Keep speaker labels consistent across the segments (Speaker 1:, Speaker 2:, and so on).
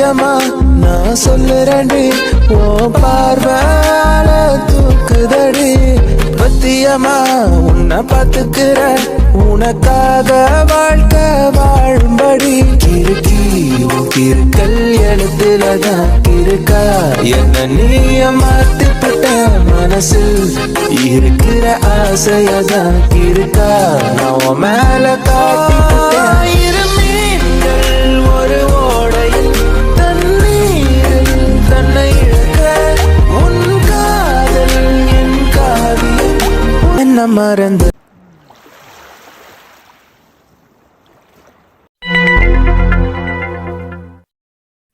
Speaker 1: சத்தியமா நான் சொல்லுறேன்டி, ஓ பார்வால தூக்குதடி. பத்தியமா உன்னை பார்த்துக்கிற, உனக்காக வாழ்க்கை வாழும்படி. கிறுக்கி உன் கிறுக்கல் எழுத்துலதான் இருக்கா, என்ன நீய மாத்திப்பட்ட மனசில் இருக்கிற ஆசையதான் இருக்கா, நான் மேல காட்டிப்பட்டேன். இரு மீன்கள் ஒரு ஓடையில் தண்ணீரில் தன்னை இழக்க, உன் காதல் என் காவியம் என்ன மறந்து.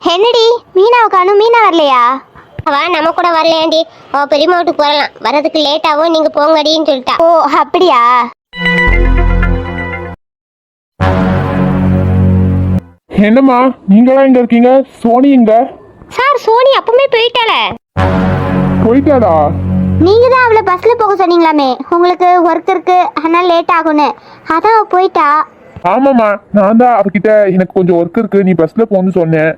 Speaker 2: என்னடி மீனாவை காணும், மீனா வரலையா? அவ நம்ம கூட வரலையாண்டி, அவ பெரியம்மா வீட்டுக்கு போறலாம், வரதுக்கு லேட் ஆகும், நீங்க போங்கடின்னு சொல்லிட்டா. ஓ அப்படியா?
Speaker 3: என்னம்மா நீங்களா எங்க இருக்கீங்க? சோனி எங்க?
Speaker 2: சார் சோனி அப்பவுமே போயிட்டாளே.
Speaker 3: போயிட்டாடா?
Speaker 2: நீங்க தான் அவளை பஸ்ல போக சொன்னீங்களாமே, உங்களுக்கு ஒர்க் இருக்கு அதனால லேட் ஆகும்னு, அதான் அவ போயிட்டா.
Speaker 3: ஆமாம்மா, நான் தான் அவகிட்ட எனக்கு கொஞ்சம் ஒர்க் இருக்கு, நீ பஸ்ல போன்னு சொன்னேன்.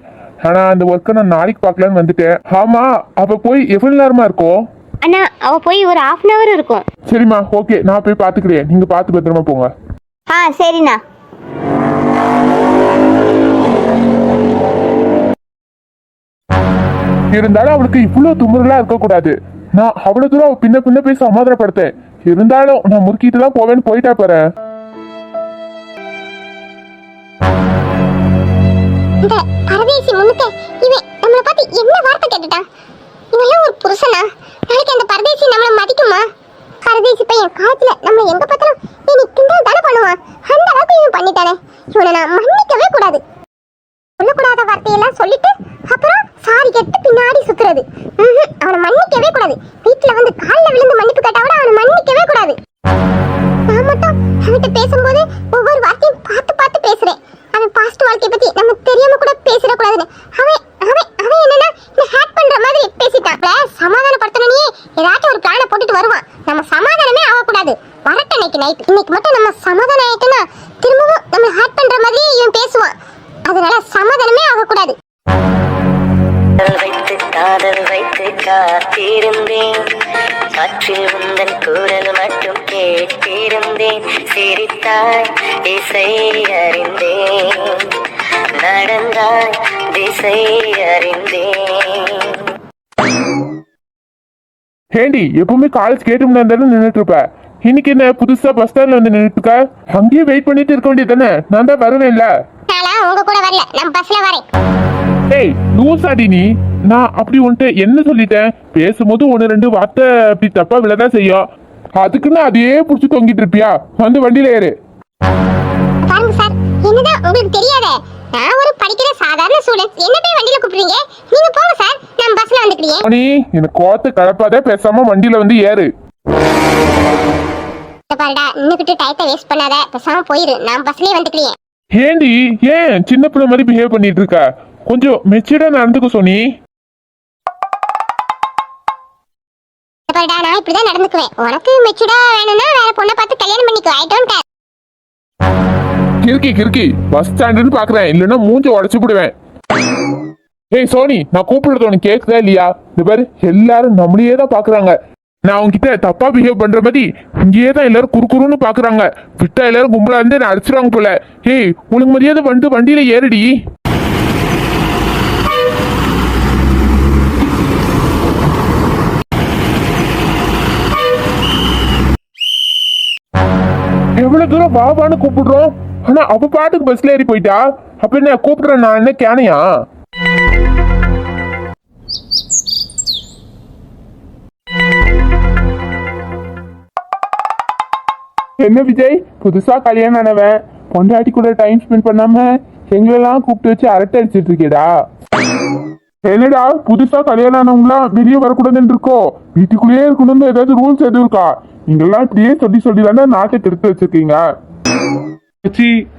Speaker 3: ஆனா அந்த ஒர்க்கை நான் நாளைக்கு பார்க்கலான்னு வந்துட்டேன். ஆமா, அவ போய் எவ்வளவு நேரமா இருக்கும்?
Speaker 2: அண்ணா அவ போய் ஒரு 1/2 hour இருக்கும்.
Speaker 3: சரிம்மா, ஓகே, நான் போய் பாத்துக்கிறேன், நீங்க பார்த்து பத்திரமா போங்க.
Speaker 2: சரிண்ணா.
Speaker 3: இருந்தாலும் அவளுக்கு இவ்வளவு துமுறலா இருக்க கூடாது. நான் அவ்வளவு தூரம் பின்ன பின்ன போய் சமாதானப்படுத்தேன். இருந்தாலும் நான் முறுக்கிட்டு தான் போவேன்னு போயிட்டா பாரு.
Speaker 2: இந்த பரதேசி முன்னுக்கு இவன் நம்மளை பார்த்து என்ன வார்த்தை கேட்டுட்டான்? இவெல்லாம் ஒரு புருஷனா? நாளைக்கு அந்த பரதேசி நம்மளை மதிக்குமா? பரதேசி பையன் காலத்துல நம்ம எங்க பார்த்தாலும் இனி கிண்டல் தானே பண்ணுவான். அந்த அளவுக்கு இவன் பண்ணிட்டானே, இவனை நான் மன்னிக்கவே கூடாது. சொல்லக்கூடாத வார்த்தையெல்லாம் சொல்லிட்டு அப்புறம் சாரி கேட்டு பின்னாடி சுத்துறது. அவனை மன்னிக்கவே கூடாது. வீட்டுல வந்து காலில் விழுந்து மன்னிப்பு கேட்டா கூட அவனை மன்னிக்கவே கூடாது. நான் மட்டும் அவன்கிட்ட பேசும்போது ஒவ்வொரு வார்த்தையும் பார்த்து பார்த்து பேசுறேன். அவன் பாஸ்ட் வாழ்க்கையை பத்தி நம்ம தெரியாம கூட பேசிடக்கூடாதுன்னு அவன் அவன் அவன் என்னன்னா இந்த ஹேக் பண்ற மாதிரி பேசிட்டான். சமாதானப்படுத்தணும்னே ஏதாச்சும் ஒரு பிளான போட்டுட்டு வருவான். நம்ம சமாதானமே ஆகக்கூடாது. வரட்ட இன்னைக்கு மட்டும் நம்ம சமாதானம் ஆயிட்டோம்னா திரும்பவும் நம்ம ஹேக் பண்ற மாதிரி இவன் பேசுவான். அதனால சமாதானமே ஆகக்கூடாது.
Speaker 4: காதல் வைத்து காத்திருந்தேன், காற்றில் உந்தன் குரல் மட்டும் கேட்டிருந்தேன். சிரித்தாய் இசை அறிந்தேன், நடந்தாய் திசை அறிந்தேன்.
Speaker 3: ஹேண்டி, எப்பவுமே காலேஜ் கேட்டு நின்றுட்டு இருப்ப, இன்னைக்கு என்ன புதுசா பஸ் ஸ்டாண்ட்ல வந்து நின்றுட்டு இருக்க? அங்கேயே வெயிட் பண்ணிட்டு இருக்க வேண்டியது தானே? நான் தான் வருவேன் இல்ல.
Speaker 2: உங்க கூட வரல, நான் பஸ்ல வரேன்.
Speaker 3: ஏய் லூசாடி நீ, நான் அப்படி உன்ட்டு என்ன சொல்லிட்டேன்? பேசும்போது 1-2 வார்த்தை அப்படி தப்பா விழதான் செய்யும், அதுக்குன்னு அதையே புடிச்சு தொங்கிட்டு இருப்பியா? வந்து வண்டியில ஏறு.
Speaker 2: பாருங்க சார், என்னதான் உங்களுக்கு தெரியாதே, நான் ஒரு படிக்கிற சாதாரண ஸ்டூடண்ட், என்ன போய் வண்டியில கூப்பிடுறீங்க? நீங்க போங்க சார், நான் பஸ்ல வந்துக்கிறேன்.
Speaker 3: நீ எனக்கு கோத்து கலப்பாத, பேசாம வண்டியில வந்து ஏறு.
Speaker 2: பாருடா, இன்னும் டைத்தை வேஸ்ட் பண்ணாத, பேசாம போயிரு, நான் பஸ்லயே வந்துக்கிறேன்.
Speaker 3: ஏண்டி ஏன் சின்ன பிள்ளை மாதிரி பிஹேவ் பண்ணிட்டு இருக்க? கொஞ்சம் மெச்சூர்டா நடந்துக்க சோனி.
Speaker 2: பாருடா, நான் இப்படிதான் நடந்துக்குவேன். உனக்கு மெச்சூர்டா வேணும்னா வேற பொண்ணை பார்த்து கல்யாணம் பண்ணிக்கோ. I don't care.
Speaker 3: கிறுக்கி பஸ் ஸ்டாண்டுன்னு பாக்குறேன், இல்லைன்னா மூஞ்ச உடச்சு விடுவேன். ஏய் சோனி, நான் கூப்பிடுறது உனக்கு கேக்குதா இல்லையா? இந்த பேரு எல்லாரும் நம்மளையே தான் பாக்குறாங்க. நான் அவங்ககிட்ட தப்பா பிஹேவ் பண்ற மாதிரி இங்கேயே தான் எல்லாரும் குறுக்குறுன்னு பாக்குறாங்க. விட்டா எல்லாரும் கும்பலா இருந்து நான் அடிச்சிருவாங்க போல. ஏய் உனக்கு மரியாதை வந்து வண்டியில ஏறடி. எவ்வளவு தூரம் பாபான்னு கூப்பிடுறோம், ஆனா அவ பாட்டுக்கு பஸ்ல ஏறி போயிட்டா. அப்ப என்ன கூப்பிடுறேன் நான் என்ன கேனையா? என்ன விஜய், புதுசா கல்யாணம் ஆனவன் பொண்டாட்டி கூட டைம் ஸ்பெண்ட் பண்ணாம எங்களெல்லாம் கூப்பிட்டு வச்சு அரட்டை அடிச்சிட்டு இருக்கேடா. என்னடா புதுசா கல்யாணம் ஆனவங்களாம் வெளியே வரக்கூடாதுன்னு இருக்கோ? வீட்டுக்குள்ளேயே இருக்கணும்னு ஏதாவது ரூல்ஸ் எதுவும் இருக்கா? நீங்கெல்லாம் இப்படியே சொல்லி தானே நாட்டை கெடுத்து வச்சிருக்கீங்க.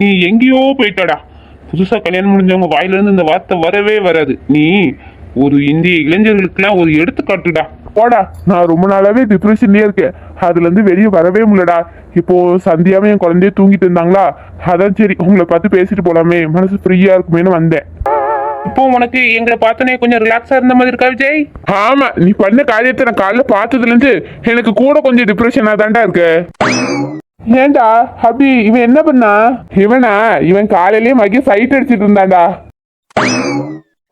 Speaker 3: நீ எங்கேயோ போயிட்டடா. புதுசா கல்யாணம் முடிஞ்சவங்க வாயில இருந்து இந்த வார்த்தை வரவே வராது. நீ ஒரு இந்திய இளைஞர்களுக்கெல்லாம் ஒரு எடுத்துக்காட்டுடா. போடா, நான் ரொம்ப நாளாவே டிப்ரெஷன்லயே இருக்கேன், அதுல இருந்து வெளியே வரவே முடியலடா. இப்போ சந்தியாவே என் குழந்தைய தூங்கிட்டு இருந்தாங்களா, அதான் சரி உங்களை பார்த்து பேசிட்டு போலாமே, மனசு ஃப்ரீயா இருக்குமேனு வந்தேன்.
Speaker 5: இப்போ உனக்கு எங்களை பார்த்தோன்னே கொஞ்சம் ரிலாக்ஸா இருந்த மாதிரி இருக்கா விஜய்?
Speaker 3: ஆமா, நீ பண்ண காரியத்தை நான் காலைல பார்த்ததுல இருந்து எனக்கு கூட கொஞ்சம் டிப்ரெஷனா தான்டா இருக்கு. ஏண்டா அப்படி இவன் என்ன பண்ணா? இவன் காலையிலேயே மகிய சைட் அடிச்சிட்டு இருந்தான்டா.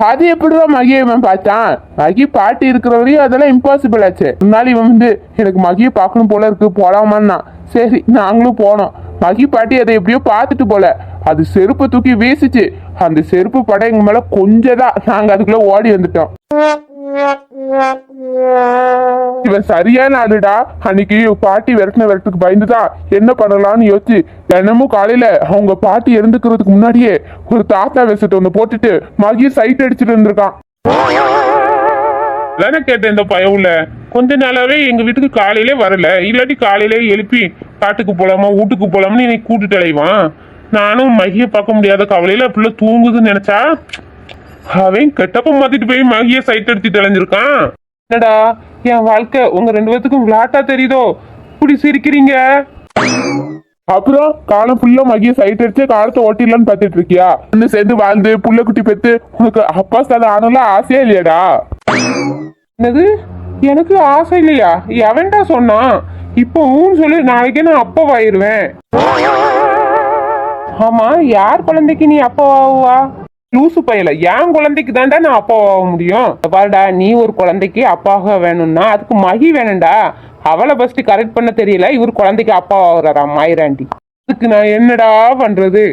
Speaker 3: அது எப்படிதான் மகிய இவன் பார்த்தான்? மகி பாட்டி இருக்கிற வரையும் அதெல்லாம் இம்பாசிபிள் ஆச்சு. இருந்தாலும் இவன் எனக்கு மகியை பார்க்கணும் போல இருக்கு, போலாமான்னா சரி நாங்களும் போனோம். மகி பாட்டி அதை எப்படியோ பார்த்துட்டு போல அது செருப்பை தூக்கி வீசிச்சு. அந்த செருப்பு படம் எங்க மேல கொஞ்சம் தான், நாங்க அதுக்குள்ள ஓடி வந்துட்டோம். இவன் சரியான ஆளுடா. அன்னைக்கு பாட்டி விரட்டுக்கு பயந்துதான் என்ன பண்ணலாம்னு யோசிச்சு தினமும் காலையில அவங்க பாட்டி இறந்துக்கிறதுக்கு முன்னாடியே ஒரு தாத்தா வேஷத்தை ஒண்ணு போட்டுட்டு மகிய சைட் அடிச்சுட்டு இருந்திருக்கான்.
Speaker 5: தானே கேட்டேன் இந்த பயவுல கொஞ்ச நாளாவே எங்க வீட்டுக்கு காலையிலே வரல. இல்லாட்டி காலையிலே எழுப்பி காட்டுக்கு போலாமா வீட்டுக்கு போலாம்னு இன்னைக்கு கூட்டுட்டு அலைவான். நானும் மகிய பார்க்க முடியாத கவலையில அப்படிலாம் தூங்குதுன்னு நினைச்சா அவன் கெட்டப்ப மாத்திட்டு போய் மகிய சைட் அடிச்சுட்டு அலைஞ்சிருக்கான். என்னடா என் வாழ்க்கை உங்க 2 பேத்துக்கும் விளாட்டா தெரியுதோ? இப்படி சிரிக்கிறீங்க.
Speaker 3: அப்புறம் காலம் ஃபுல்லா மகிய சைட் அடிச்சு காலத்தை ஓட்டிடலான்னு பாத்துட்டு இருக்கியா? இன்னும் சேர்ந்து வாழ்ந்து புள்ள குட்டி பெத்து உனக்கு அப்பா ஸ்தான ஆனலாம் ஆசையா இல்லையாடா?
Speaker 5: என்னது எனக்கு ஆசை இல்லையா? எவன்டா சொன்னான்? இப்போ சொல்லு, நாளைக்கே நான் அப்பாவாயிருவேன். ஆமா, யார் குழந்தைக்கு நீ அப்பாவாகுவா? லூசு பையல, என் குழந்தைக்கு தான்டா நான் அப்பாவாக முடியும். பாருடா, நீ ஒரு குழந்தைக்கு அப்பாவாக வேணும்னா அதுக்கு மகி வேணும்டா. அவளை ஃபர்ஸ்ட் கரெக்ட் பண்ண தெரியல, இவர் குழந்தைக்கு அப்பாவாகிறாரா மாயிராண்டி. அதுக்கு நான் என்னடா பண்றது?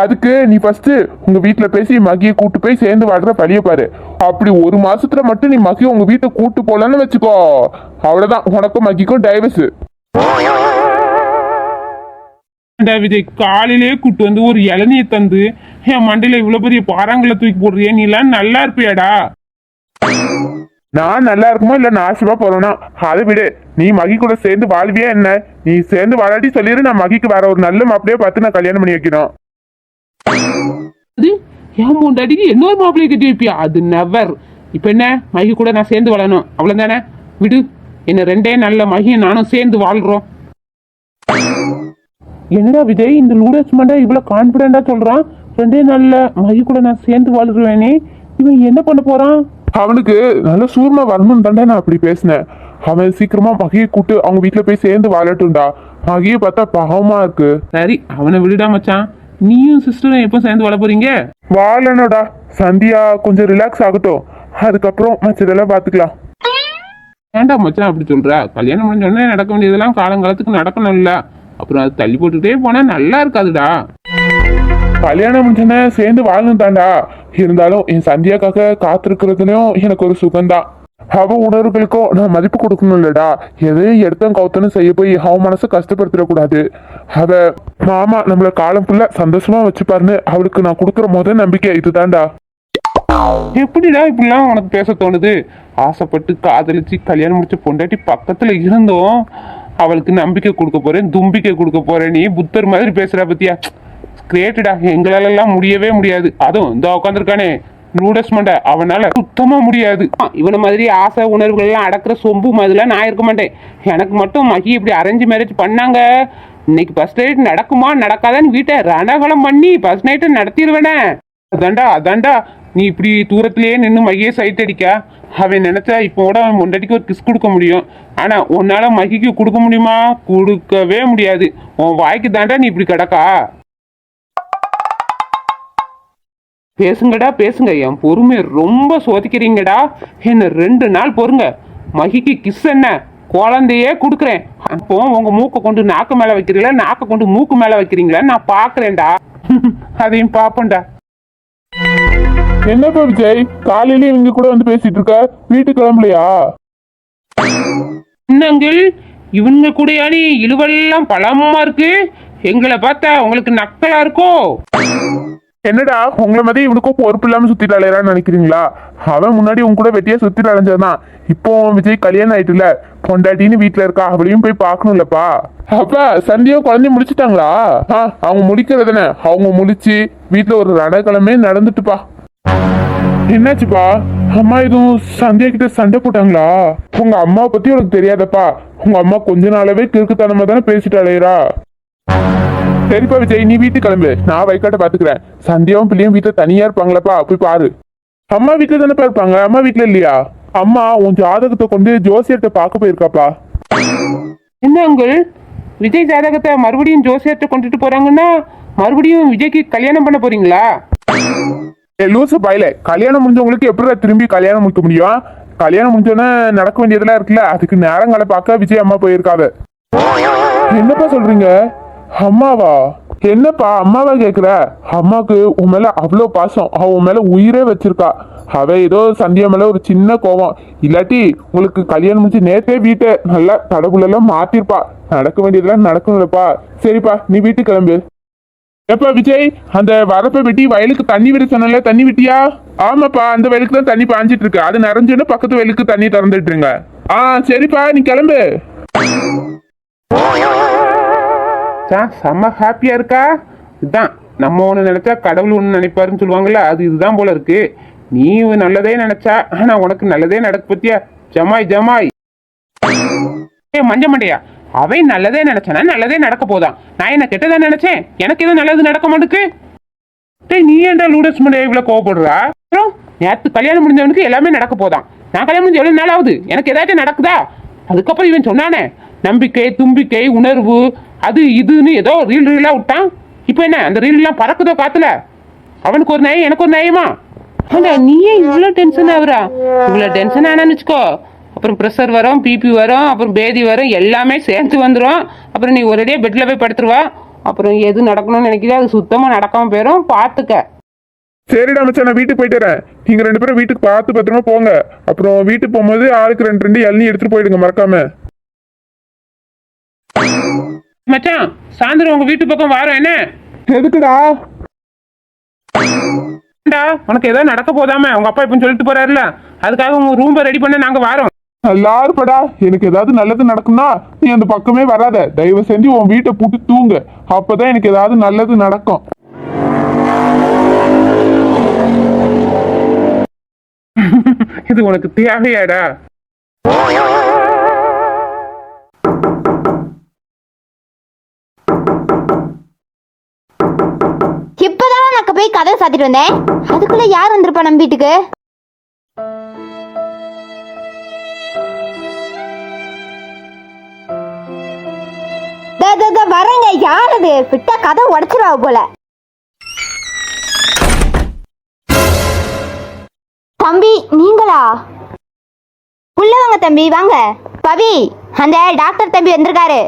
Speaker 3: அதுக்கு நீ ஃபர்ஸ்ட் உங்க வீட்டுல பேசி மகியை கூட்டு போய் சேர்ந்து வாழ்ற பழிய பாரு. அப்படி 1 மாசத்துல மட்டும் நீ மகிய உங்க வீட்டை கூட்டு போலன்னு வச்சுக்கோ, அவ்வளவுதான் உனக்கும் மகிக்கும் டைவர்ஸ்.
Speaker 5: விஜய், காலையிலேயே கூட்டு வந்து ஒரு இளநியை தந்து என் மண்டையில இவ்வளவு பெரிய பாறாங்களை தூக்கி போடுறிய, நீ எல்லாம் நல்லா இருப்பியாடா?
Speaker 3: நான் நல்லா இருக்குமோ இல்ல நாசமா போறேன்னா அதை விடு. நீ மகி கூட சேர்ந்து வாழ்வியா என்ன? நீ சேர்ந்து வாழாட்டி சொல்லிடு, நான் மகிக்கு வேற ஒரு நல்ல மாப்பிளைய பார்த்து நான் கல்யாணம் பண்ணி வைக்கணும்.
Speaker 5: என் மூண்டாடிக்கு இன்னொரு மாப்பிளைய கட்டி வைப்பியா? அது நெவர். இப்ப என்ன, மகி கூட நான் சேர்ந்து வாழணும் அவ்வளவுதானே? விடு, என்ன 2 நல்ல மகியும் நானும் சேர்ந்து வாழ்றோம். என்னடா விஜய், இந்த லூடஸ் மண்டா இவ்வளவு கான்பிடண்டா சொல்றான்? 2 நல்ல மகி கூட நான் சேர்ந்து வாழ்றேனே, இவன் என்ன பண்ண போறான்?
Speaker 3: அவனுக்கு நல்ல சூர்மா வரணும்னு தாண்டா நான் அப்படி பேசினேன். அவன் சீக்கிரமா மகியை கூட்டு அவங்க வீட்டுல போய் சேர்ந்து வாழட்டும்டா. மகியை பார்த்தா பாவமா இருக்கு.
Speaker 5: சரி, அவனை விடுடா மச்சான். நீயும் சிஸ்டரும் எப்போ சேர்ந்து வாழ போறீங்க?
Speaker 3: வாழணும்டா. சந்தியா கொஞ்சம் ரிலாக்ஸ் ஆகட்டும், அதுக்கப்புறம் மச்சதெல்லாம் பாத்துக்கலாம்.
Speaker 5: ஏன்டா மச்சான் அப்படி சொல்ற? கல்யாணம் முடிஞ்ச உடனே நடக்க வேண்டியதெல்லாம் காலங்காலத்துக்கு நடக்கணும் இல்ல? அப்புறம் அது தள்ளி போட்டுக்கிட்டே போனா நல்லா இருக்காதுடா.
Speaker 3: கல்யாணம் முடிஞ்சோன்னே சேர்ந்து வாழணும் தாண்டா. இருந்தாலும் என் சந்தியாக்காக காத்திருக்கிறதுலயும் எனக்கு ஒரு சுகம்தான். அவ உணர்வுகளுக்கும் நான் மதிப்பு கொடுக்கணும் இல்லடா. எதையும் எடுத்தும் கவுத்தனும் செய்ய போய் அவ மனசை கஷ்டப்படுத்திடக்கூடாது. அவ மாமா நம்மள காலம் ஃபுல்லா சந்தோஷமா வச்சுப்பாருன்னு அவளுக்கு நான் கொடுக்குற முதல் நம்பிக்கை இதுதான்டா.
Speaker 5: எப்படிடா இப்படிலாம் உனக்கு பேச தோணுது? ஆசைப்பட்டு காதலிச்சு கல்யாணம் முடிச்ச பொண்டாட்டி பக்கத்துல இருந்தோம் அவளுக்கு நம்பிக்கை கொடுக்க போறேன், தும்பிக்கை கொடுக்க போறேன், நீ புத்தர் மாதிரி பேசுற பத்தியா? கிரேட்டடா, எங்களாலெல்லாம் முடியவே முடியாது. அதுவும் இந்த உட்காந்துருக்கானே நூடஸ் மண்டை, அவனால சுத்தமா முடியாது. இவன மாதிரி ஆசை உணர்வுகள் எல்லாம் அடக்குற சொம்பு மாதிரிலாம் நான் இருக்க மாட்டேன். எனக்கு மட்டும் மகி இப்படி அரேஞ்ச் மேரேஜ் பண்ணாங்க, இன்னைக்கு ஃபர்ஸ்ட் நைட் நடக்குமா நடக்காதான்னு வீட்டை ரணகலம் பண்ணி ஃபர்ஸ்ட் நைட்டை நடத்திடுவேனே. அதான்டா நீ இப்படி தூரத்திலேயே நின்று மகியை சைட் அடிக்க. அவன் நினைச்சா இப்போ கூட அவன் முண்டாட்டிக்கு ஒரு கிஸ் கொடுக்க முடியும். ஆனா உன்னால மகிக்கு கொடுக்க முடியுமா? கொடுக்கவே முடியாது. உன் வாய்க்கு தாண்டா நீ இப்படி கிடக்கா. பேசுங்கடா பேசுங்க, என் பொறுமை ரொம்ப சோதிக்கிறீங்கடா. என்ன 2 நாள் பொறுங்க. மகிக்கு கிஸ் என்ன, குழந்தையே கொடுக்குறேன். அப்போ உங்க மூக்கை கொண்டு நாக்கு மேல வைக்கிறீங்களா, நாக்கை கொண்டு மூக்கு மேல வைக்கிறீங்களா நான் பாக்குறேன்டா. அதையும் பாப்பேன்டா.
Speaker 3: என்னப்பா விஜய், காலையில இவங்க கூட வந்து பேசிட்டு இருக்க, வீட்டுக்கு கிளம்பலையா?
Speaker 5: என்னங்கள் இவங்க கூடயாடி இழுவெல்லாம் பலமா இருக்கு. எங்களை பார்த்தா உங்களுக்கு நக்கலா இருக்கோ?
Speaker 3: என்னடா உங்களை மாதிரி இவனுக்கும் பொறுப்பு இல்லாம சுத்திட்டு அலையறான்னு நினைக்கிறீங்களா? அவன் முன்னாடி உங்க கூட வெட்டியா சுத்திட்டு அலைஞ்சதான். இப்போ விஜய் கல்யாணம் ஆயிட்டுல, பொண்டாட்டின்னு வீட்டுல இருக்கா, அவளையும் போய் பாக்கணும்லப்பா. அப்பா சந்தியா குழந்தை முடிச்சுட்டாங்களா? அவங்க முடிக்கிறதுன அவங்க முடிச்சு வீட்டுல ஒரு ரணக்கிழமே நடந்துட்டுப்பா. என்னாச்சுப்பா, அம்மா எதுவும் சந்தியா கிட்ட சண்டை போட்டாங்களா? உங்க அம்மாவை பத்தி உனக்கு தெரியாதப்பா. உங்க அம்மா கொஞ்ச நாளாவே கிறுக்குத்தனமா தானே பேசிட்டு அலையறா. சரிப்பா விஜய், நீ வீட்டுக்கு கிளம்பு, நான் வயக்காட்ட பாத்துக்கிறேன். சந்தியாவும் பிள்ளையும் வீட்டுல தனியா இருப்பாங்களாப்பா, போய் பாரு. அம்மா வீட்டுல தானேப்பா இருப்பாங்க, அம்மா வீட்டுல இல்லையா? அம்மா உன் ஜாதகத்தை கொண்டு ஜோசியர்கிட்ட பார்க்க போயிருக்காப்பா.
Speaker 5: என்ன அங்கிள், விஜய் ஜாதகத்தை மறுபடியும் ஜோசியர்கிட்ட கொண்டுட்டு போறாங்கன்னா மறுபடியும் விஜய்க்கு கல்யாணம் பண்ண போறீங்களா?
Speaker 3: லூசு பாயில, கல்யாணம் முடிஞ்சவங்களுக்கு எப்படி திரும்பி கல்யாணம் முடிக்க முடியும்? கல்யாணம் முடிஞ்சோன்னே நடக்க வேண்டியதெல்லாம் இருக்குல்ல, அதுக்கு நேரங்களை பார்க்க விஜய் அம்மா போயிருக்காவ. என்னப்பா சொல்றீங்க? அம்மாவா? என்னப்பா அம்மாவா கேக்குற? அம்மாக்கு உன் மேல அவ்வளோ பாசம், அவ உன் மேல உயிரே வச்சிருக்கா. அவ ஏதோ சந்தியா மேல ஒரு சின்ன கோவம், இல்லாட்டி உங்களுக்கு கல்யாணம் முடிஞ்சு நேத்தே வீட்டை நல்லா தடபுள்ளெல்லாம் மாத்திருப்பா. நடக்க வேண்டியதெல்லாம் நடக்கணும்லப்பா. சரிப்பா, நீ வீட்டுக்கு கிளம்பு. எப்பா விஜய், அந்த வரப்பை வெட்டி வயலுக்கு தண்ணி விட சொன்னல, தண்ணி விட்டியா? ஆமாப்பா, அந்த வயலுக்கு தான் தண்ணி பாஞ்சிட்டு இருக்கு. அது நிறைஞ்சோன்னு பக்கத்து வயலுக்கு தண்ணி திறந்துட்டுருங்க. சரிப்பா, நீ கிளம்பு.
Speaker 5: செம்ம ஹாப்பியா இருக்கா? இதுதான் நம்ம ஒண்ணு நினைச்சா கடவுள் ஒண்ணு நினைப்பாருன்னு சொல்லுவாங்கல்ல, அது இதுதான் போல இருக்கு. நீ நல்லதே நினைச்சா ஆனா உனக்கு நல்லதே நடக்க பத்தியா? ஜமாய் ஜமாய். மஞ்ச மண்டையா, அவன் நல்லதே நினைச்சானா நல்லதே நடக்க போதான். நான் என்ன கெட்டதா நினைச்சேன்? எனக்கு எதுவும் நல்லது நடக்க மாட்டுக்கு. நீ ஏன்டா லூடஸ் மண்டையா இவ்வளவு கோவப்படுறா? நேற்று கல்யாணம் முடிஞ்சவனுக்கு எல்லாமே நடக்க போதான். நான் கல்யாணம் முடிஞ்ச எவ்வளவு நாள் ஆகுது, எனக்கு ஏதாச்சும் நடக்குதா? அதுக்கப்புறம் இவன் சொன்னானே நம்பிக்கை தும்பிக்கை உணர்வு அது இதுன்னு ஏதோ ரீலா விட்டான். இப்ப என்ன அந்த ரீல் எல்லாம் பறக்குதோ காத்துல? அவனுக்கு ஒரு நியாயம், எனக்கு ஒரு நியாயமா? நீயே இவ்வளவு டென்ஷன் ஆகுறா? இவ்வளவு டென்ஷன் ஆனான்னு வச்சுக்கோ, அப்புறம் ப்ரெஷர் வரும், பிபி வரும், அப்புறம் பேதி வரும், எல்லாமே சேர்த்து வந்துடும். அப்புறம் நீ ஒரேடியே பெட்ல போய் படுத்துருவா. அப்புறம் எது நடக்கணும்னு நினைக்கிறா அது சுத்தமா நடக்காம போயிடும். பாத்துக்க.
Speaker 3: சரிடா மச்சான், நான் வீட்டுக்கு போயிட்டு வரேன். நீங்க 2 பேரும் வீட்டுக்கு பார்த்து பத்திரமா போங்க. அப்புறம் வீட்டுக்கு போகும்போது ஆளுக்கு 2 இளநீ எடுத்துட்டு போயிடுங்க மறக்காம.
Speaker 5: மச்சான், சாயந்தரம் உங்க வீட்டு பக்கம் வாரம். என்ன
Speaker 3: எதுக்குடா?
Speaker 5: உனக்கு ஏதோ நடக்க போதாம உங்க அப்பா இப்ப சொல்லிட்டு போறாருல, அதுக்காக உங்க ரூம் ரெடி பண்ண நாங்க வாரோம்.
Speaker 3: நல்லா இருப்படா. எனக்கு ஏதாவது நல்லது நடக்கும்னா நீ அந்த பக்கமே வராத. தயவு செஞ்சு உன் வீட்டை பூட்டி தூங்கு. அப்பதான் எனக்கு ஏதாவது நல்லது நடக்கும்.
Speaker 5: இது உனக்கு தேவையாடா?
Speaker 2: இப்பதான் நான் போய் கதை சாத்திட்டு வந்தேன். அதுக்குள்ள யார் வந்திருப்பா நம்ம வீட்டுக்கு? வரங்க. யாரது? விட்டா கதை உடைச்சிருவா போல. தம்பி நீங்களா? உள்ள வாங்க தம்பி, வாங்க. பவி, அந்த டாக்டர் தம்பி வந்திருக்காரு.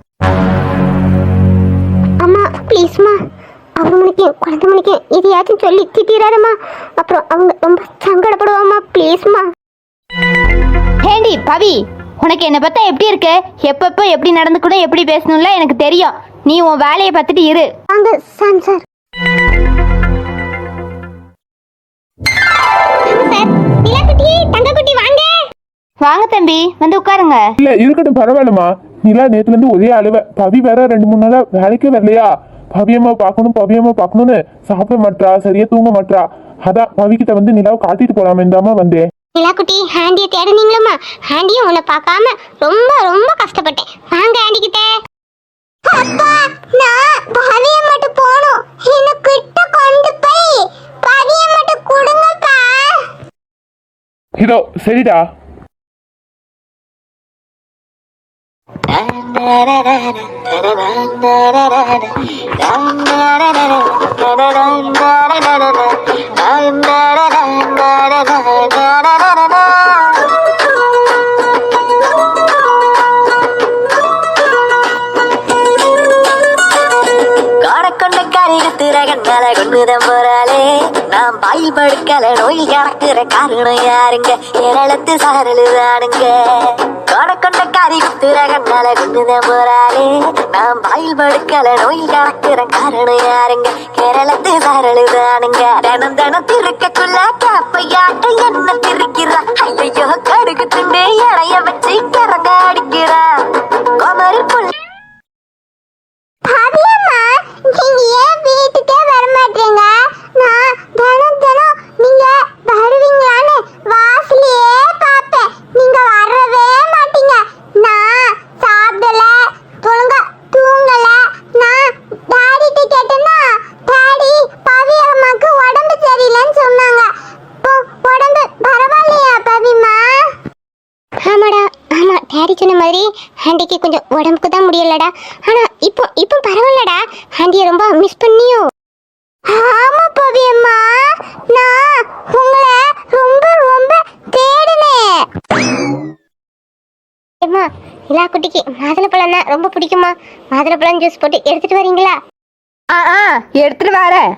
Speaker 2: அம்மா ப்ளீஸ்மா, அவங்களுக்கு குழந்தை மணிக்கு எதையாச்சும் சொல்லி திட்டிடாதம்மா, அப்புறம் அவங்க ரொம்ப சங்கடப்படுவாம்மா, ப்ளீஸ்மா. ஹேண்டி பவி, உனக்கு என்ன பார்த்தா எப்படி இருக்கு? எப்பப்போ எப்படி நடந்துக்கணும் எப்படி பேசணும்ல எனக்கு தெரியும். நீ உன் வேலையை பார்த்துட்டு இரு. வாங்க சார். வாங்க தம்பி, வந்து உட்காருங்க.
Speaker 3: இல்ல இருக்கட்டும், பரவாயில்லமா. நீலா நேத்துல இருந்து ஒரே அழுவ. பவி வேற 2-3 நாளா வேலைக்கே வரலையா? பவியம்மா பார்க்கணும்னு சாப்பிட மாட்டா, சரியா தூங்க மாட்டா. அதான் பவிக்கிட்ட வந்து நிலாவை காட்டிட்டு போலாமே இந்தாமா வந்தேன்.
Speaker 2: நிலாக்குட்டி, ஹேண்டியை தேடுனீங்களா? ஹேண்டியும் உன்னை பார்க்காம ரொம்ப ரொம்ப கஷ்டப்பட்டேன். வாங்க ஹேண்டி கிட்ட. அப்பா, நான் பவியை மட்டும் போணும். எனக்கு கிட்ட கொண்டு போய் பவியை மட்டும் கொடுங்கப்பா.
Speaker 3: இதோ சரிடா.
Speaker 4: போறாளே நாம் பாயில் படுக்கல நோயில் கிடக்குற காரணம் யாருங்க? ஏழத்து சாரலுதானுங்க. கொண்ட காரி குத்துற கண்ணால கொண்டுதான் போறாளே நாம் பாயில் படுக்கல நோயில் கிடக்குற காரணம் யாருங்க? கேரளத்து சாரலுதானுங்க. தினம் தினம் திருக்கக்குள்ள காப்பையாட்ட என்ன திருக்கிறா? ஐயோ கடுகு துண்டு இடைய வச்சு கிறங்க அடிக்கிறா. கோமரி புள்ள
Speaker 2: நீங்க ஏன் வீட்டுக்கே வர மாட்டீங்க? நான் தினம் தினம் நீங்க வருவீங்களான்னு வாசலையே பார்ப்பேன். நீங்க வரவே மாட்டீங்க. நான் சாப்பிடல, ஒழுங்கா தூங்கல. நான் டாடி கிட்ட சொன்ன மாதிரி ஆண்டிக்கு கொஞ்சம் உடம்புக்கு தான் முடியலடா. ஆனா இப்போ பரவாயில்லடா. ஆண்டியை ரொம்ப மிஸ் பண்ணியோ? ஆமா பவியம்மா, நான் உங்களை ரொம்ப ரொம்ப தேடினேன். அம்மா, இலா குட்டிக்கு மாதுளப்பழம்னா ரொம்ப பிடிக்குமா? மாதுளப்பழம் ஜூஸ் போட்டு எடுத்துட்டு வரீங்களா?
Speaker 6: எடுத்துட்டு வரேன்.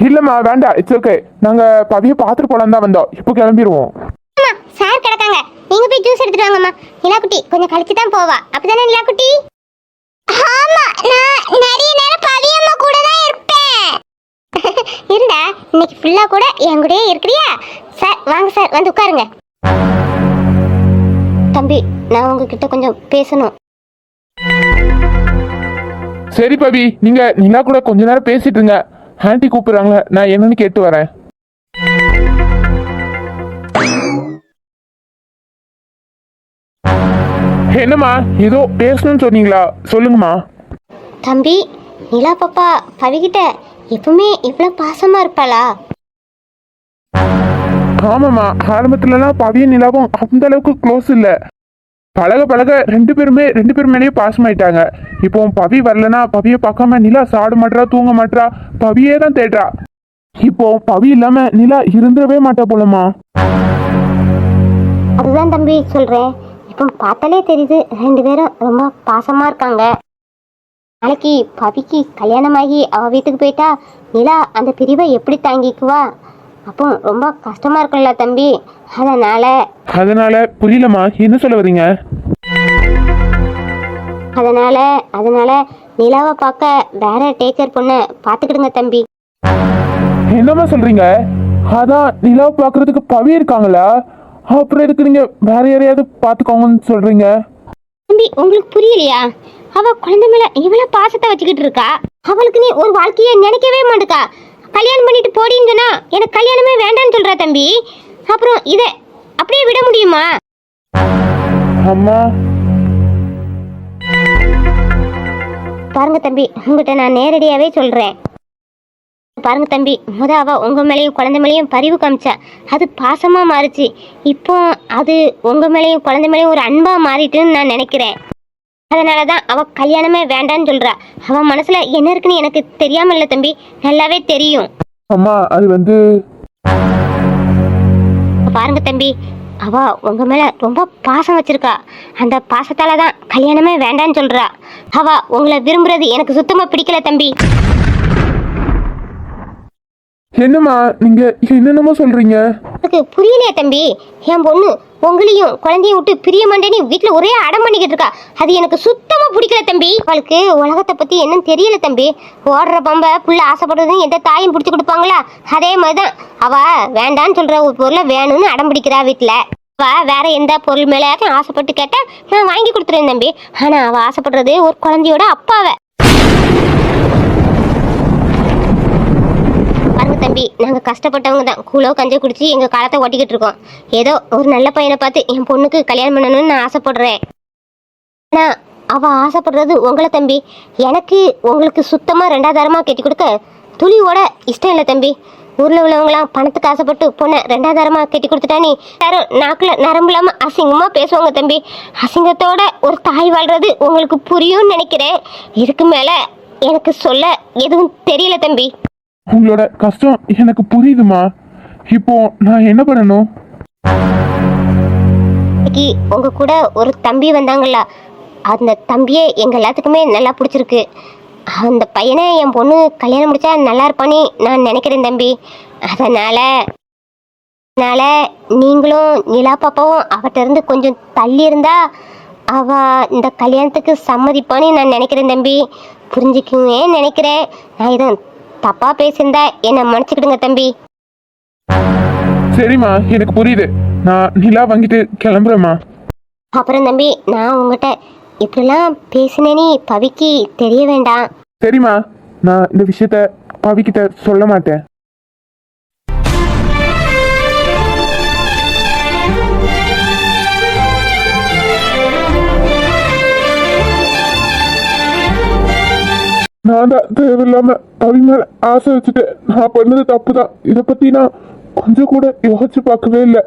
Speaker 3: இல்லம்மா வேண்டாம், இட்ஸ் ஓகே. நாங்க பவியை பார்த்துட்டு போலாம் தான் வந்தோம். இப்போ கிளம்பிடுவோம்.
Speaker 2: அம்மா, சார் கிடக்காங்க, நீங்க போய் ஜூஸ் எடுத்துட்டு வாங்கம்மா. நிலா குட்டி கொஞ்சம் கழிச்சு தான் போவா, அப்படிதானே நிலா குட்டி? ஆமா, நான் நிறைய நேரம் பவியம்மா கூட தான் இருப்பேன். இருடா, இன்னைக்கு ஃபுல்லா கூட என் கூடயே இருக்கிறியா? சார் வாங்க சார், வந்து உட்காருங்க. தம்பி, நான் உங்ககிட்ட கொஞ்சம் பேசணும்.
Speaker 3: சரி பவி, நீங்க நிலா கூட கொஞ்ச நேரம் பேசிட்டு இருங்க. ஆன்ட்டி கூப்பிடுறாங்க, நான் என்னன்னு கேட்டு வரேன். என்னம்மா ஏதோ பேசணும்னு சொன்னீங்களா? சொல்லுங்கம்மா.
Speaker 2: தம்பி, நிலா பாப்பா பவிகிட்ட எப்பவுமே இவ்வளவு பாசமா இருப்பாளா?
Speaker 3: ஆமாம்மா, ஆரம்பத்துலலாம் பவியும் நிலாவும் அந்த அளவுக்கு க்ளோஸ் இல்ல. பழக பழக ரெண்டு பேர் மேலேயே பாசமாயிட்டாங்க. இப்போ பவி வரலனா பவியை பார்க்காம நிலா சாட மாட்டா, தூங்க மாட்டா, பவியே தான் தேடுறா. இப்போ பவி இல்லாம நிலா இருந்துடவே மாட்டா போலமா.
Speaker 2: அதுதான் தம்பி சொல்றேன். இப்போ பார்த்தாலே தெரியுது ரெண்டு பேரும் ரொம்ப பாசமா இருக்காங்க. நாளைக்கு பவிக்கு கல்யாணமாகி அவ வீட்டுக்கு போயிட்டா நிலா அந்த பிரிவை எப்படி தாங்கிக்குவா? அப்போ ரொம்ப கஷ்டமா இருக்கும்ல தம்பி. அதனால
Speaker 3: புரியலம்மா, என்ன சொல்ல வரீங்க?
Speaker 2: அதனால நிலாவை பார்க்க வேற டேக்கர் பொண்ணை பார்த்துக்கிடுங்க தம்பி.
Speaker 3: என்னம்மா சொல்றீங்க? அதான் நிலாவை பார்க்கறதுக்கு பவி இருக்காங்களா? அப்புறம் எதுக்கு நீங்க வேற யாரையாவது பார்த்துக்கோங்கன்னு சொல்றீங்க?
Speaker 2: தம்பி, உங்களுக்கு புரியலையா? அவ குழந்தை மேல இவ்வளவு பாசத்தை வச்சுக்கிட்டு இருக்கா. அவளுக்கு நீ ஒரு வாழ்க்கையை நினைக்கவே மாட்டுக்கா. கல்யாணம் பண்ணிட்டு போடின்னு சொன்னா எனக்கு கல்யாணமே வேண்டாம்னு சொல்றா தம்பி. அப்புறம் இதை அப்படியே விட முடியுமா?
Speaker 3: அம்மா,
Speaker 2: பாருங்க தம்பி, உங்ககிட்ட நான் நேரடியாவே சொல்றேன். பாருங்க தம்பி, அவ உங்க மேலேயும் குழந்தை மேலேயும் பரிவு காமிச்சா, அது பாசமா மாறுச்சு. இப்போ அது உங்க மேலேயும் குழந்தை மேலேயும் ஒரு அன்பா மாறிட்டுன்னு நான் நினைக்கிறேன். அதனாலதான் அவ கல்யாணமே வேண்டான்னு சொல்றா. அவ மனசுல என்ன இருக்குன்னு எனக்கு தெரியாம இல்ல தம்பி, நல்லாவே தெரியும்.
Speaker 3: அம்மா அது
Speaker 2: பாருங்க தம்பி, அவ உங்க மேல ரொம்ப பாசம் வச்சிருக்கா. அந்த பாசத்தாலதான் கல்யாணமே வேண்டான்னு சொல்றா. அவ உங்களை விரும்புறது எனக்கு சுத்தமா பிடிக்கல தம்பி.
Speaker 3: என்னம்மா நீங்க என்னென்னமோ சொல்றீங்க?
Speaker 2: எனக்கு புரியலையா தம்பி? என் பொண்ணு உங்களையும் குழந்தையும் விட்டு பிரிய மாட்டேன்னு வீட்டுல ஒரே அடம் பண்ணிக்கிட்டு இருக்கா. அது எனக்கு சுத்தமா பிடிக்கல தம்பி. அவளுக்கு உலகத்தை பத்தி என்னன்னு தெரியல தம்பி. ஓடுற பம்ப புள்ள ஆசைப்படுறது எந்த தாயும் பிடிச்சு கொடுப்பாங்களா? அதே மாதிரிதான் அவ வேண்டான்னு சொல்ற ஒரு பொருளை வேணும்னு அடம் பிடிக்கிறா வீட்டுல. அவ வேற எந்த பொருள் மேல ஆசைப்பட்டு கேட்டா நான் வாங்கி கொடுத்துருவேன் தம்பி. ஆனா அவ ஆசைப்படுறது ஒரு குழந்தையோட அப்பாவை. தம்பி, நாங்க கஷ்டப்பட்டவங்க தான். கூலோ கஞ்சை குடிச்சு எங்க காலத்தை ஓட்டிக்கிட்டு இருக்கோம். ஏதோ ஒரு நல்ல பையனை பார்த்து என் பொண்ணுக்கு கல்யாணம் பண்ணணும்னு நான் ஆசைப்படுறேன். ஆனா அவ ஆசைப்படுறது உங்களை தம்பி. எனக்கு உங்களுக்கு சுத்தமா ரெண்டாதாரமா கட்டி கொடுக்க துளியோட இஷ்டம் இல்லை தம்பி. ஊர்ல உள்ளவங்களாம் பணத்துக்கு ஆசைப்பட்டு பொண்ணை ரெண்டாதாரமா கட்டி கொடுத்துட்டானே யாரும் நாக்குல நரம்பு இல்லாம அசிங்கமா பேசுவாங்க தம்பி. அசிங்கத்தோட ஒரு தாய் வாழ்றது உங்களுக்கு புரியும்னு நினைக்கிறேன். இதுக்கு மேல எனக்கு சொல்ல எதுவும் தெரியல தம்பி.
Speaker 3: உங்களோட கஷ்டம் எனக்கு புரியுதுமா. இப்போ நான் என்ன பண்ணணும்?
Speaker 2: உங்க கூட ஒரு தம்பி வந்தாங்கல்ல, அந்த தம்பியே எங்க எல்லாத்துக்குமே நல்லா பிடிச்சிருக்கு. அந்த பையனை என் பொண்ணு கல்யாணம் முடிச்சா நல்லா இருப்பான்னு நான் நினைக்கிறேன் தம்பி. அதனால நீங்களும் நிலா பாப்பாவும் அவட்ட இருந்து கொஞ்சம் தள்ளி இருந்தா அவ இந்த கல்யாணத்துக்கு சம்மதிப்பான்னு நான் நினைக்கிறேன் தம்பி. புரிஞ்சுக்குவே நினைக்கிறேன். நான் இதை தப்பா பேசியிருந்தா என்ன மன்னிச்சுக்கிடுங்க தம்பி.
Speaker 3: சரிம்மா, எனக்கு புரியுது. நான் நிலா வாங்கிட்டு கிளம்புறேம்மா.
Speaker 2: அப்புறம் தம்பி, நான் உங்ககிட்ட இப்படிலாம் பேசினேன்னு பவிக்கு தெரிய வேண்டாம்.
Speaker 3: சரிம்மா, நான் இந்த விஷயத்த பவிக்கிட்ட சொல்ல மாட்டேன். நான் தான் தேவையில்லாம பவி மேல ஆசை வச்சுட்டேன். நான் பண்ணது தப்பு தான். இதை பத்தி நான் கொஞ்சம் கூட யோசிச்சு பார்க்கவே இல்லை.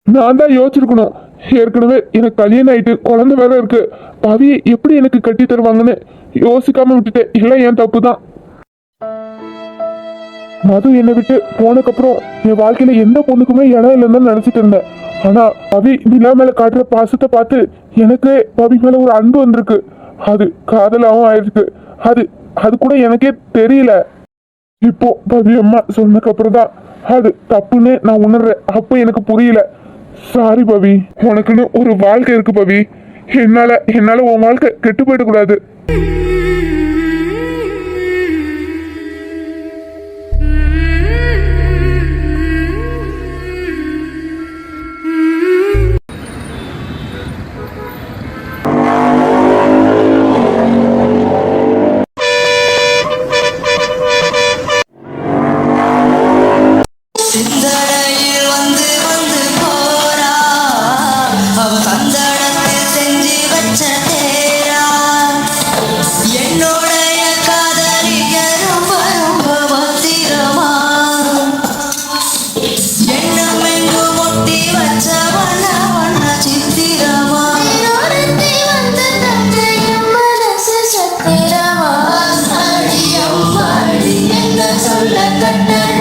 Speaker 3: நான் தான் யோசிச்சிருக்கணும். ஏற்கனவே எனக்கு கல்யாணம் ஆயிட்டு குழந்தை வேற இருக்கு. பவியை எப்படி எனக்கு கட்டி தருவாங்கன்னு யோசிக்காம விட்டுட்டேன். எல்லாம் என் தப்பு தான். மது என்னை விட்டு போனதுக்கப்புறம் என் வாழ்க்கையில எந்த பொண்ணுக்குமே இடம் இல்லைன்னு நினைச்சிட்டு இருந்தேன். ஆனா பவி நிலா மேல காட்டுற பாசத்தை பார்த்து எனக்கு பவி மேல ஒரு அன்பு வந்திருக்கு. அது காதலாவும் ஆயிருக்கு. அது அது கூட எனக்கே தெரியல. இப்போ பவி அம்மா சொன்னதுக்கு அப்புறம் தான் அது தப்புன்னு நான் உணர்றேன். அப்போ எனக்கு புரியல. சாரி பவி. உனக்குன்னு ஒரு வாழ்க்கை இருக்கு பவி. என்னால உன் வாழ்க்கை கெட்டு போயிடக்கூடாது.
Speaker 7: சிந்தனையில் வந்து வந்து போறா, அவ சந்தனத்தில் செஞ்சு வச்ச தேரா, என்னுடைய காதலிக ரொம்ப ரொம்ப பத்திரமா, எண்ணம் எங்கு முட்டி வச்ச வண்ண வண்ண சித்திரமா, வந்து தந்தையும் மனசு சத்திரமா, அடி என்ன சொல்ல கட்டழ.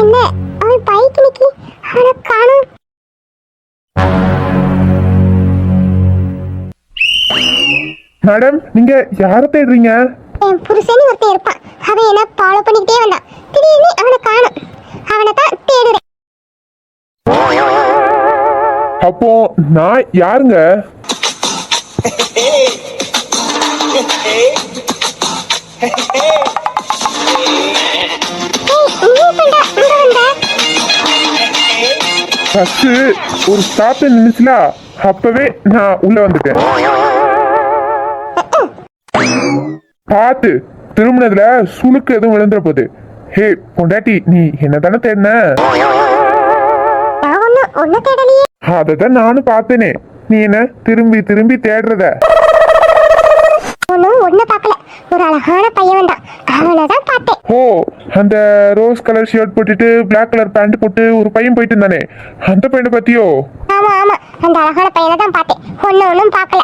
Speaker 2: என்ன அவன் பைக் நிக்கி அவனை காணும்.
Speaker 3: மேடம், நீங்க யார தேடுறீங்க?
Speaker 2: என் புருஷன் ஒருத்தன் இருப்பான். அவன் என்ன ஃபாலோ பண்ணிக்கிட்டே வந்தான். திடீர்னு அவனை காணும். அவனை தான் தேடுறேன்.
Speaker 3: அப்போ நான் யாருங்க?
Speaker 2: நீ எப்படா இங்க வந்த?
Speaker 3: ஃபர்ஸ்ட் ஒரு ஸ்டாப்ல நின்னுச்சுல, அப்பவே நான் உள்ள வந்துட்டேன். பார்த்து திரும்பினதுல சுளுக்கு எதுவும் விழுந்துற போகுது. ஹே பொண்டாட்டி, நீ என்ன தானே தேடின?
Speaker 2: நான் ஒன்னும் தேடலையே.
Speaker 3: அததான் நானும் பார்த்தேனே. நீ என்ன திரும்பி திரும்பி தேடுறத?
Speaker 2: ஒண்ணு பார்க்கல. ஒரு அழகான பையன் வந்தான். அவனை தான் பார்த்தேன்.
Speaker 3: ஓ, அந்த ரோஸ் கலர் ஷர்ட் போட்டுட்டு பிளாக் கலர் பேண்ட் போட்டு ஒரு பையன் போயிட்டு இருந்தானே, அந்த பையனை பத்தியோ?
Speaker 2: ஆமா ஆமா, அந்த அழகான பையனை தான் பார்த்தேன். ஒன்னும் பார்க்கல.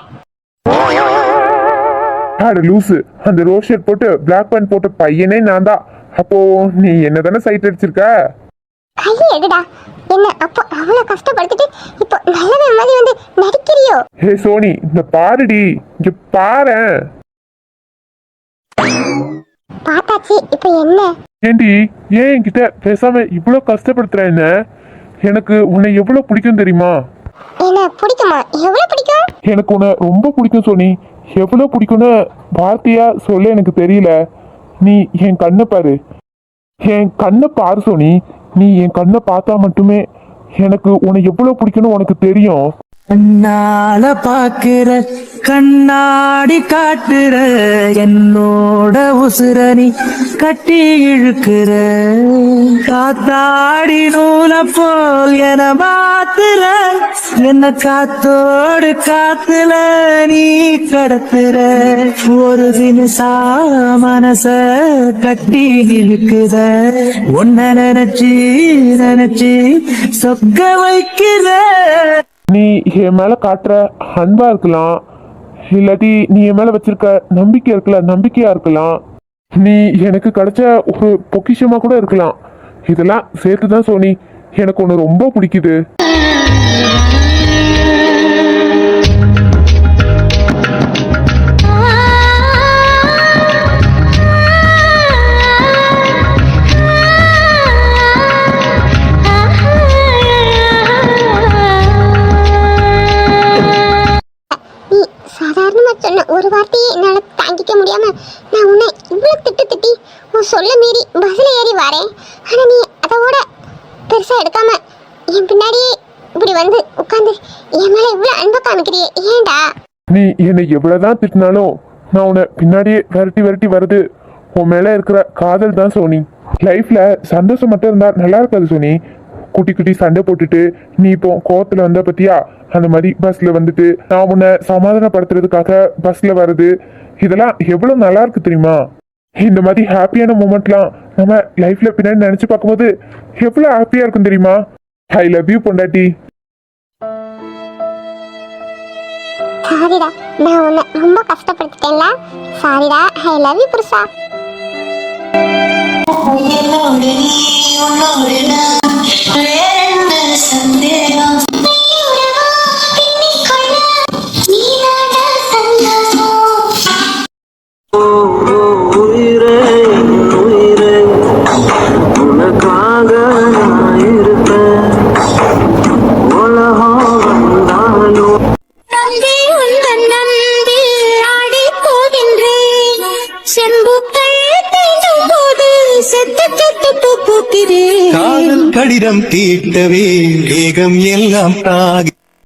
Speaker 3: ஆடு லூசு, அந்த ரோஸ் ஷர்ட் போட்டு பிளாக் பேண்ட் போட்ட பையனே நான் தான். அப்போ நீ என்ன தானே சைட் அடிச்சிருக்க?
Speaker 2: கையை எடுடா. என்ன அப்போ அவ்வளவு கஷ்டப்படுத்திட்டு இப்போ நல்லவன் மாதிரி வந்து நடிக்கிறியோ?
Speaker 3: ஹே சோனி, இந்த பாருடி, இங்க பாரேன்.
Speaker 2: பார்த்தாச்சு, இப்போ என்ன?
Speaker 3: ஏண்டி, ஏன் என்கிட்ட பேசாம இவ்வளோ கஷ்டப்படுத்துற? என்ன, எனக்கு உன்னை எவ்வளவு பிடிக்கும் தெரியுமா?
Speaker 2: என்ன பிடிக்குமா? எவ்வளவு பிடிக்கும்?
Speaker 3: எனக்கு உன்னை ரொம்ப பிடிக்கும் சோனி. எவ்வளவு பிடிக்கும்னு வார்த்தையா சொல்ல எனக்கு தெரியல. நீ என் கண்ணை பாரு, என் கண்ணை பாரு சோனி. நீ என் கண்ணை பார்த்தா மட்டுமே எனக்கு உன்னை எவ்வளவு பிடிக்கும்னு உனக்கு தெரியும்.
Speaker 7: கண்ணால பாக்குற கண்ணாடி காட்டுற என்னோட உசுரணி கட்டி இழுக்கிற காத்தாடி நூல போல் என மாத்துற என்ன காத்தோடு காத்துல நீ கடத்துற ஒரு தினசா மனச கட்டி இழுக்குற உன்ன நினைச்சு நினைச்சு சொக்க வைக்கிற.
Speaker 3: நீ என் மேல காட்டுற அன்பா இருக்கலாம், இல்லாட்டி நீ என் மேல வச்சிருக்க நம்பிக்கை இருக்கல, நம்பிக்கையா இருக்கலாம். நீ எனக்கு கிடைச்ச ஒரு பொக்கிஷமா கூட இருக்கலாம். இதெல்லாம் சேர்த்துதான் சோனி எனக்கு ஒன்று ரொம்ப பிடிக்குது.
Speaker 2: சொன்ன ஒரு வார்த்தையை என்னால தாங்கிக்க முடியாம நான் உன்னை இவ்வளவு திட்டி உன் சொல்ல மீறி பஸ்ல ஏறி வரேன். ஆனா நீ அதோட பெருசா எடுக்காம என் பின்னாடியே இப்படி வந்து உட்காந்து என் மேல இவ்வளவு அன்பு காமிக்கிறியே, ஏன்டா?
Speaker 3: நீ என்னை எவ்வளவுதான் திட்டினாலும் நான் உன்னை பின்னாடியே விரட்டி விரட்டி வருது உன் மேல இருக்கிற காதல் தான் சோனி. லைஃப்ல சந்தோஷம் மட்டும் இருந்தா நல்லா இருக்காது சோனி. குட்டி குட்டி சண்டை போட்டுட்டு நீ இப்போ கோவத்துல வந்த பத்தியா, அந்த மாதிரி பஸ்ல வந்துட்டு நான் உன்னை சமாதானப்படுத்துறதுக்காக பஸ்ல வருது, இதெல்லாம் எவ்வளவு நல்லா இருக்கு தெரியுமா? இந்த மாதிரி ஹாப்பியான மூமெண்ட்லாம் நம்ம லைஃப்ல பின்னாடி நினைச்சு பார்க்கும்போது எவ்வளவு ஹாப்பியா இருக்கும் தெரியுமா? ஐ லவ் யூ பொண்டாட்டி.
Speaker 2: சாரிடா, நான் உன்னை ரொம்ப கஷ்டப்படுத்திட்டேன்ல. சாரிடா, ஐ லவ் யூ புருஷா.
Speaker 1: உயிரே உயிரே உனக்காக நான் இருப்பேன் உலகம் வந்தாலும்
Speaker 2: நம்பி உந்தன் நம்பி ஆடி போகின்றேன். செம்புக்கள் பேசும் போது செத்து செத்து பூக்கிறேன்.
Speaker 7: காதல் கடிதம் தீட்டவே வேகம் எல்லாம் தாகி